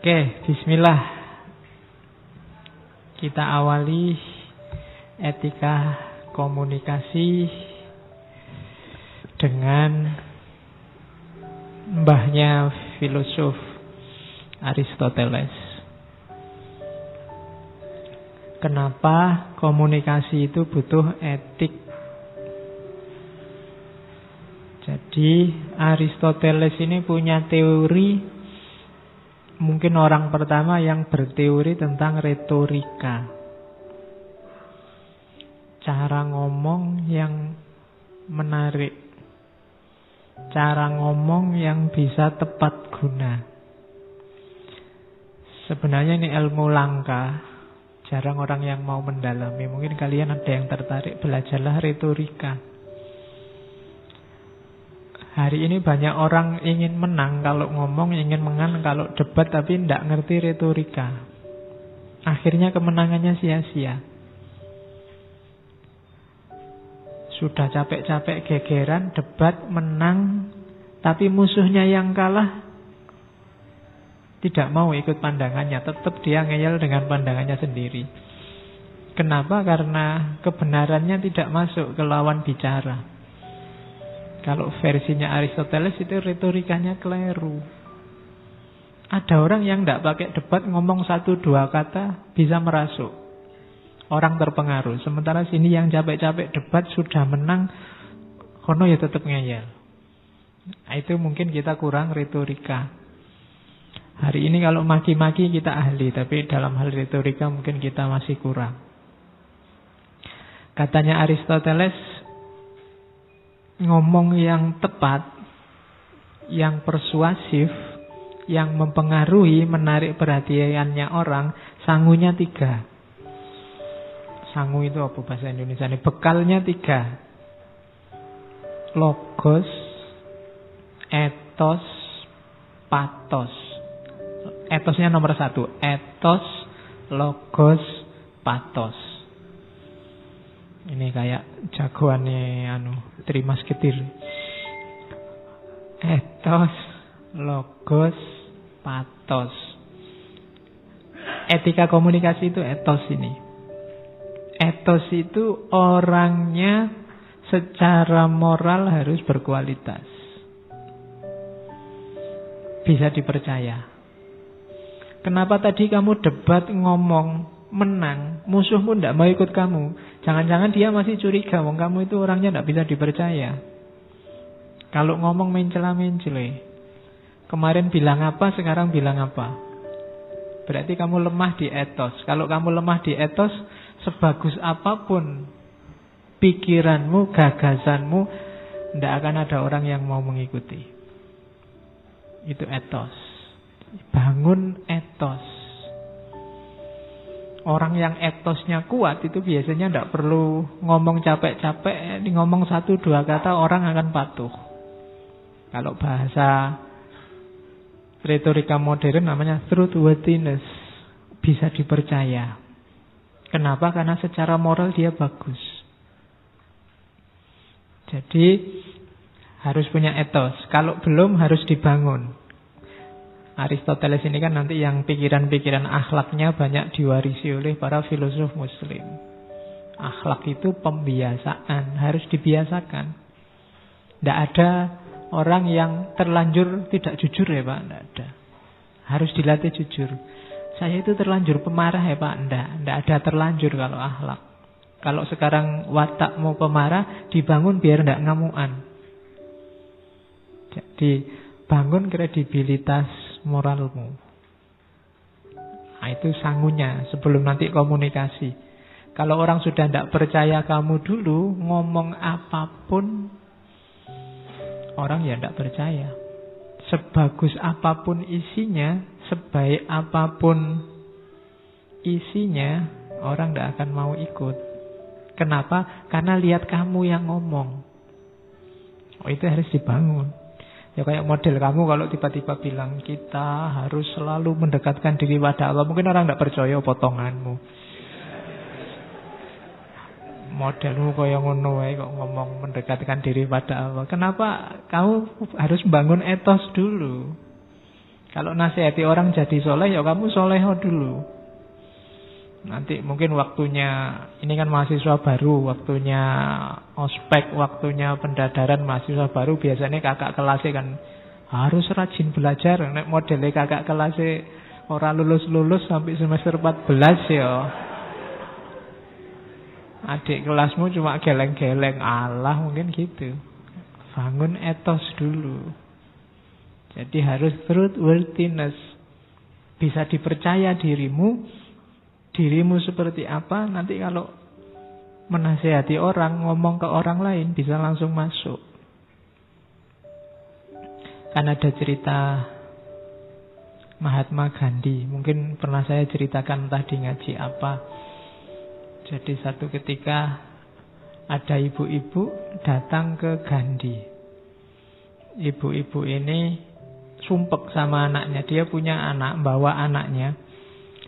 Oke, bismillah. Kita awali etika komunikasi dengan mbahnya filosof Aristoteles. Kenapa komunikasi itu butuh etik? Jadi Aristoteles ini punya teori. Mungkin orang pertama yang berteori tentang retorika. Cara ngomong yang menarik. Cara ngomong yang bisa tepat guna. Sebenarnya ini ilmu langka. Jarang orang yang mau mendalami. Mungkin kalian ada yang tertarik, belajarlah retorika. Hari ini banyak orang ingin menang kalau ngomong, ingin menang kalau debat, tapi tidak ngerti retorika. Akhirnya kemenangannya sia-sia. Sudah capek-capek gegeran, debat, menang, tapi musuhnya yang kalah tidak mau ikut pandangannya. Tetap dia ngeyel dengan pandangannya sendiri. Kenapa? Karena kebenarannya tidak masuk ke lawan bicara. Kalau versinya Aristoteles itu retorikanya keliru. Ada orang yang tidak pakai debat, ngomong 1-2 kata bisa merasuk. Orang terpengaruh. Sementara sini yang capek-capek debat sudah menang, kono ya tetap ngeyel. Nah, itu mungkin kita kurang retorika. Hari ini kalau maki-maki kita ahli, tapi dalam hal retorika mungkin kita masih kurang. Katanya Aristoteles, ngomong yang tepat, yang persuasif, yang mempengaruhi, menarik perhatiannya orang, sangunya 3. Sangu itu apa bahasa Indonesia ini? Bekalnya 3. Logos, etos, pathos. Etosnya nomor 1. Etos, logos, pathos. Ini kayak jagoannya Tri Musketeer. Etos, logos, pathos. Etika komunikasi itu etos ini. Etos itu orangnya secara moral harus berkualitas. Bisa dipercaya. Kenapa tadi kamu debat ngomong menang, musuhmu tidak mau ikut kamu? Jangan-jangan dia masih curiga, wong kamu itu orangnya tidak bisa dipercaya. Kalau ngomong mencela-mencela, kemarin bilang apa, sekarang bilang apa, berarti kamu lemah di etos. Kalau kamu lemah di etos, sebagus apapun pikiranmu, gagasanmu, tidak akan ada orang yang mau mengikuti. Itu etos. Bangun etos. Orang yang etosnya kuat itu biasanya tidak perlu ngomong capek-capek, ngomong 1-2 kata orang akan patuh. Kalau bahasa retorika modern namanya truthworthiness, bisa dipercaya. Kenapa? Karena secara moral dia bagus. Jadi harus punya etos. Kalau belum harus dibangun. Aristoteles ini kan nanti yang pikiran-pikiran akhlaknya banyak diwarisi oleh para filosof muslim. Akhlak itu pembiasaan, harus dibiasakan. Tidak ada orang yang terlanjur tidak jujur ya Pak, tidak ada. Harus dilatih jujur. Saya itu terlanjur pemarah ya Pak, tidak ada terlanjur kalau akhlak. Kalau sekarang watakmu pemarah, dibangun biar tidak ngamuan. Jadi bangun kredibilitas moralmu. Nah, itu sangunya sebelum nanti komunikasi. Kalau orang sudah tidak percaya kamu dulu, ngomong apapun orang ya tidak percaya. Sebagus apapun isinya, sebaik apapun isinya, orang tidak akan mau ikut. Kenapa? Karena lihat kamu yang ngomong. Oh, itu harus dibangun. Ya kayak model kamu kalau tiba-tiba bilang kita harus selalu mendekatkan diri pada Allah. Mungkin orang tidak percaya potonganmu. Modelmu kayak ngono wae kok ngomong mendekatkan diri pada Allah. Kenapa kamu harus bangun etos dulu? Kalau nasihati orang jadi soleh, ya kamu soleho dulu. Nanti mungkin waktunya, ini kan mahasiswa baru, waktunya ospek, waktunya pendadaran mahasiswa baru, biasanya kakak kelasnya kan harus rajin belajar. Nek modelnya kakak kelasnya orang lulus-lulus sampai semester 14 ya. Adik kelasmu cuma geleng-geleng, Allah mungkin gitu. Bangun etos dulu. Jadi harus truthworthiness. Bisa dipercaya dirimu seperti apa, nanti kalau menasihati orang, ngomong ke orang lain bisa langsung masuk. Kan ada cerita Mahatma Gandhi, mungkin pernah saya ceritakan entah di ngaji apa. Jadi satu ketika ada ibu-ibu datang ke Gandhi. Ibu-ibu ini sumpek sama anaknya. Dia punya anak, bawa anaknya.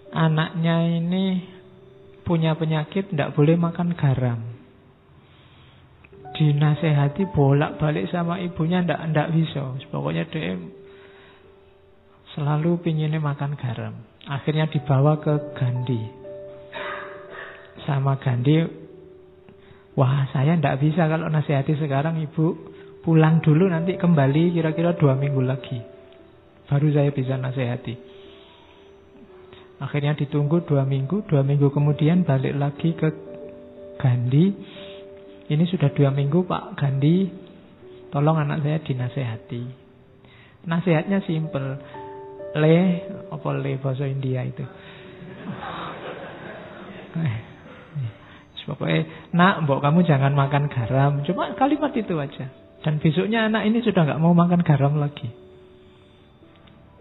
Anaknya ini punya penyakit, tidak boleh makan garam. Dinasehati bolak-balik sama ibunya, tidak bisa. Pokoknya dia selalu pinginnya makan garam. Akhirnya dibawa ke Gandhi. Sama Gandhi, wah saya tidak bisa kalau nasihati sekarang, ibu pulang dulu, nanti kembali kira-kira 2 minggu lagi baru saya bisa nasihati. Akhirnya ditunggu 2 minggu, 2 minggu kemudian balik lagi ke Gandhi. Ini sudah 2 minggu Pak Gandhi, tolong anak saya dinasehati. Nasihatnya simple. Apa bahasa India itu? Pokoknya, nak, mbok kamu jangan makan garam. Cuma kalimat itu aja. Dan besoknya anak ini sudah gak mau makan garam lagi.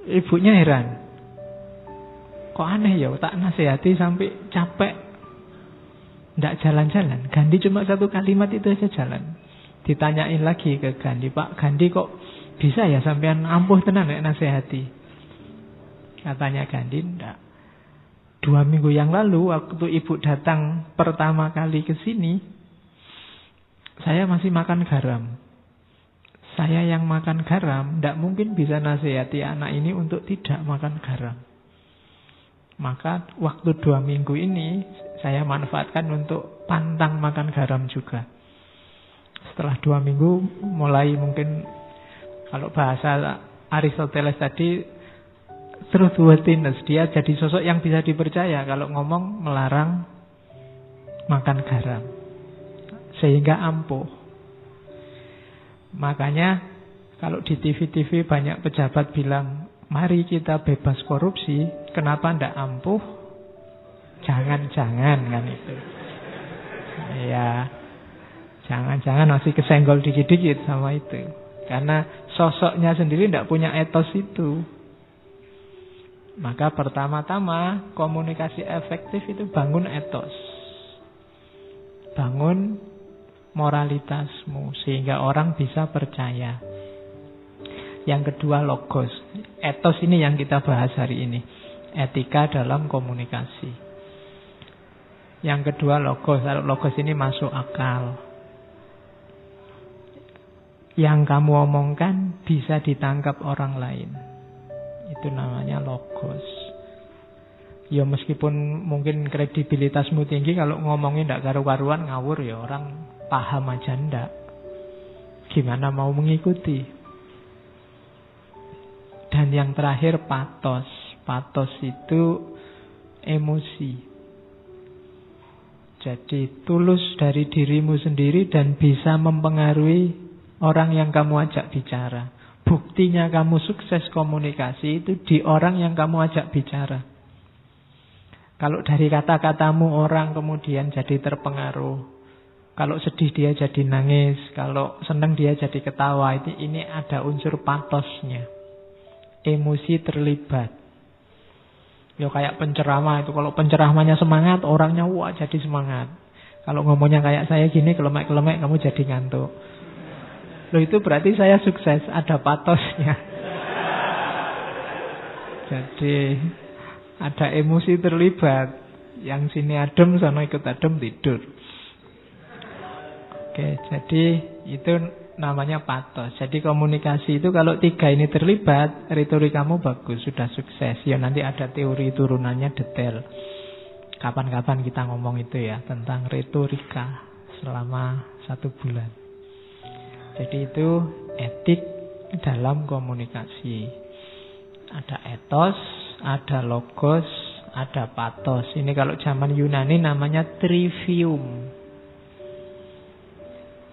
Ibunya heran. Kok aneh ya, tak nasihati sampai capek, ndak jalan-jalan. Gandhi cuma 1 kalimat itu aja jalan. Ditanyain lagi ke Gandhi, Pak Gandhi kok bisa ya sampean ampuh tenan nek nasihati? Katanya Gandhi, ndak. 2 minggu yang lalu waktu ibu datang pertama kali ke sini, saya masih makan garam. Saya yang makan garam, tidak mungkin bisa nasihati anak ini untuk tidak makan garam. Maka waktu 2 minggu ini saya manfaatkan untuk pantang makan garam juga. Setelah 2 minggu mulai mungkin, kalau bahasa Aristoteles tadi, truthworthiness, dia jadi sosok yang bisa dipercaya kalau ngomong melarang makan garam, sehingga ampuh. Makanya kalau di TV-TV banyak pejabat bilang, mari kita bebas korupsi, kenapa ndak ampuh? Jangan-jangan kan itu. Ya, jangan-jangan masih kesenggol dikit-dikit sama itu. Karena sosoknya sendiri ndak punya etos itu. Maka pertama-tama komunikasi efektif itu bangun etos. Bangun moralitasmu sehingga orang bisa percaya. Yang kedua logos. Etos ini yang kita bahas hari ini. Etika dalam komunikasi. Yang kedua logos. Logos ini masuk akal. Yang kamu omongkan bisa ditangkap orang lain. Itu namanya logos. Ya meskipun mungkin kredibilitasmu tinggi, kalau ngomongin ndak karu-karuan ngawur ya orang paham aja ndak. Gimana mau mengikuti? Dan yang terakhir patos. Patos itu emosi. Jadi tulus dari dirimu sendiri dan bisa mempengaruhi orang yang kamu ajak bicara. Buktinya kamu sukses komunikasi itu di orang yang kamu ajak bicara. Kalau dari kata-katamu orang kemudian jadi terpengaruh. Kalau sedih dia jadi nangis. Kalau senang dia jadi ketawa. Ini ada unsur patosnya. Emosi terlibat. Ya kayak penceramah itu. Kalau penceramahnya semangat, orangnya wah jadi semangat. Kalau ngomongnya kayak saya gini, kelemek-kelemek, kamu jadi ngantuk. Loh itu berarti saya sukses, ada patosnya. Jadi ada emosi terlibat. Yang sini adem, sana ikut adem tidur. Oke, jadi itu namanya patos. Jadi komunikasi itu kalau 3 ini terlibat, retorikamu bagus, sudah sukses. Ya nanti ada teori turunannya detail. Kapan-kapan kita ngomong itu ya, tentang retorika selama 1 bulan. Jadi itu etik dalam komunikasi. Ada etos, ada logos, ada patos. Ini kalau zaman Yunani namanya trivium.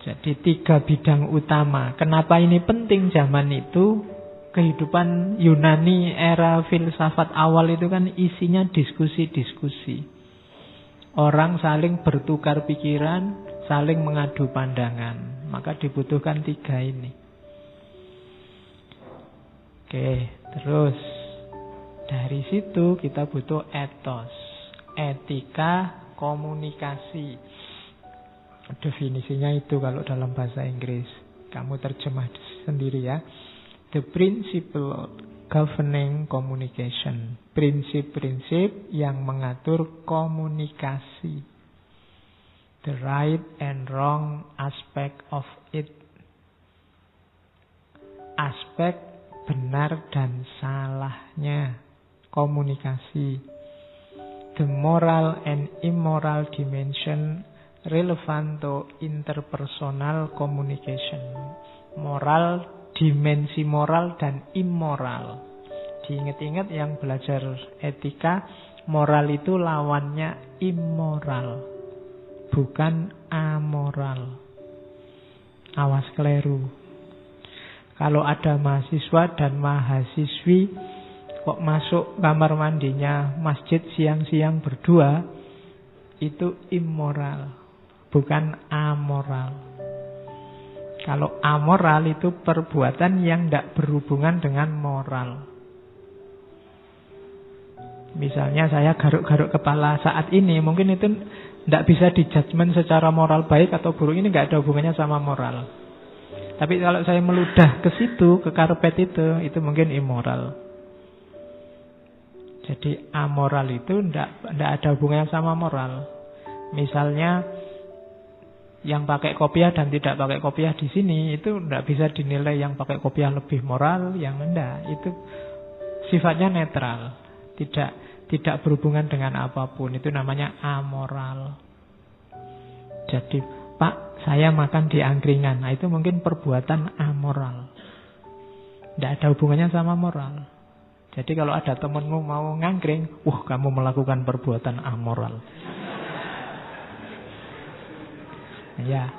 Jadi 3 bidang utama. Kenapa ini penting zaman itu? Kehidupan Yunani era filsafat awal itu kan isinya diskusi-diskusi. Orang saling bertukar pikiran, saling mengadu pandangan. Maka dibutuhkan 3 ini. Oke, terus dari situ kita butuh etos, etika komunikasi. Definisinya itu kalau dalam bahasa Inggris. Kamu terjemah sendiri ya. The principle governing communication. Prinsip-prinsip yang mengatur komunikasi. The right and wrong aspect of it. Aspek benar dan salahnya komunikasi. The moral and immoral dimension relevant to interpersonal communication. Moral, dimensi moral dan immoral. Diingat-ingat yang belajar etika, moral itu lawannya immoral, bukan amoral. Awas keliru. Kalau ada mahasiswa dan mahasiswi kok masuk kamar mandinya masjid siang-siang berdua, itu immoral, bukan amoral. Kalau amoral itu perbuatan yang tidak berhubungan dengan moral. Misalnya saya garuk-garuk kepala saat ini, mungkin itu tidak bisa dijudgment secara moral baik atau buruk. Ini tidak ada hubungannya sama moral. Tapi kalau saya meludah ke situ, ke karpet itu mungkin immoral. Jadi amoral itu tidak ada hubungannya sama moral. Misalnya yang pakai kopiah dan tidak pakai kopiah di sini itu tidak bisa dinilai yang pakai kopiah lebih moral, yang enggak. Itu sifatnya netral, tidak berhubungan dengan apapun. Itu namanya amoral. Jadi, Pak, saya makan di angkringan. Nah, itu mungkin perbuatan amoral. Tidak ada hubungannya sama moral. Jadi kalau ada temenmu mau ngangkring, wah kamu melakukan perbuatan amoral. Ya,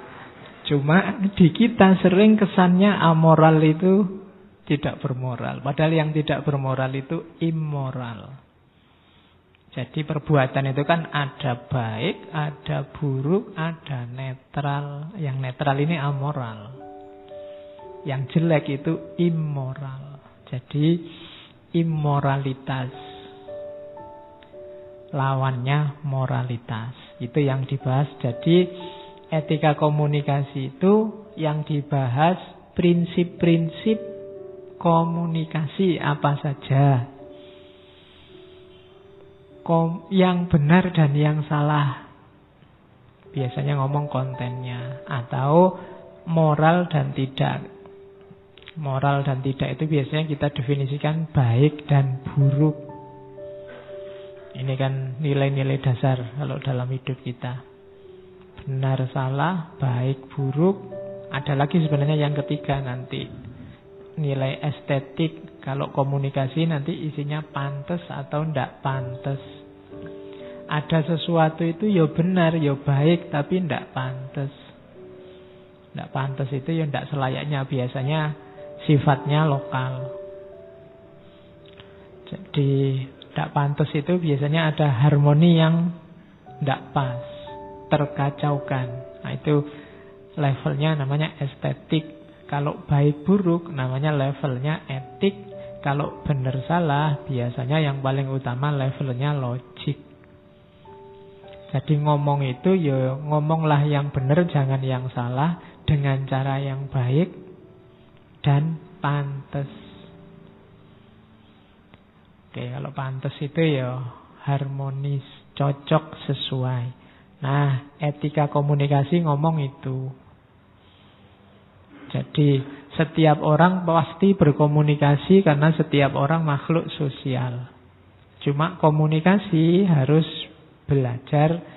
cuma di kita sering kesannya amoral itu tidak bermoral. Padahal yang tidak bermoral itu immoral. Jadi perbuatan itu kan ada baik, ada buruk, ada netral. Yang netral ini amoral. Yang jelek itu immoral. Jadi immoralitas lawannya moralitas. Itu yang dibahas. Jadi etika komunikasi itu yang dibahas prinsip-prinsip komunikasi apa saja. Yang benar dan yang salah. Biasanya ngomong kontennya. Atau moral dan tidak. Moral dan tidak itu biasanya kita definisikan baik dan buruk. Ini kan nilai-nilai dasar kalau dalam hidup kita. Benar, salah, baik, buruk. Ada lagi sebenarnya yang ketiga nanti. Nilai estetik. Kalau komunikasi nanti isinya pantas atau tidak pantas. Ada sesuatu itu ya benar, ya baik, tapi tidak pantas. Tidak pantas itu ya tidak selayaknya. Biasanya sifatnya lokal. Jadi tidak pantas itu biasanya ada harmoni yang tidak pas, terkacaukan. Nah itu levelnya namanya estetik. Kalau baik buruk namanya levelnya etik. Kalau benar salah biasanya yang paling utama levelnya logik. Jadi ngomong itu ya ngomonglah yang benar, jangan yang salah, dengan cara yang baik dan pantas. Oke, kalau pantas itu ya harmonis, cocok, sesuai. Nah, etika komunikasi ngomong itu. Jadi setiap orang pasti berkomunikasi karena setiap orang makhluk sosial. Cuma komunikasi harus belajar